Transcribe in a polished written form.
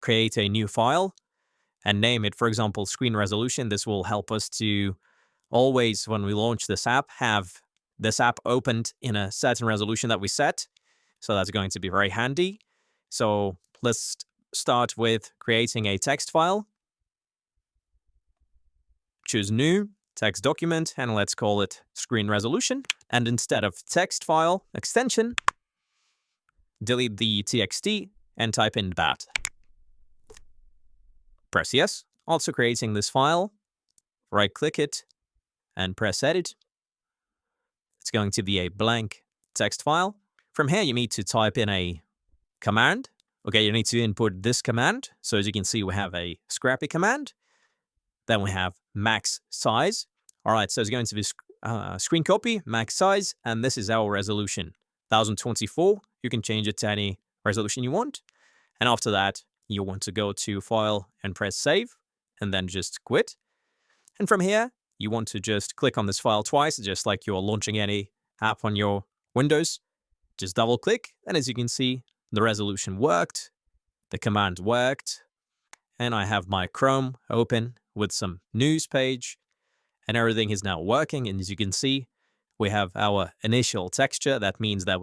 create a new file and name it, for example, screen resolution. This will help us to always, when we launch this app, have this app opened in a certain resolution that we set. So that's going to be very handy. So let's start with creating a text file. Choose new, text document, and let's call it screen resolution. And instead of text file extension, delete the txt and type in bat. Press yes. Also creating this file, right-click it and press edit. It's going to be a blank text file. From here, you need to type in a command. Okay, you need to input this command. So as you can see, we have a Scrcpy command. Then we have max size. All right, so it's going to be Scrcpy, max size, and this is our resolution, 1024. You can change it to any resolution you want. And after that, you want to go to File and press Save, and then just quit. And from here, you want to just click on this file twice, just like you're launching any app on your Windows. Just double click, and as you can see, the resolution worked, the command worked, and I have my Chrome open with some news page, and everything is now working. And as you can see, we have our initial texture. That means that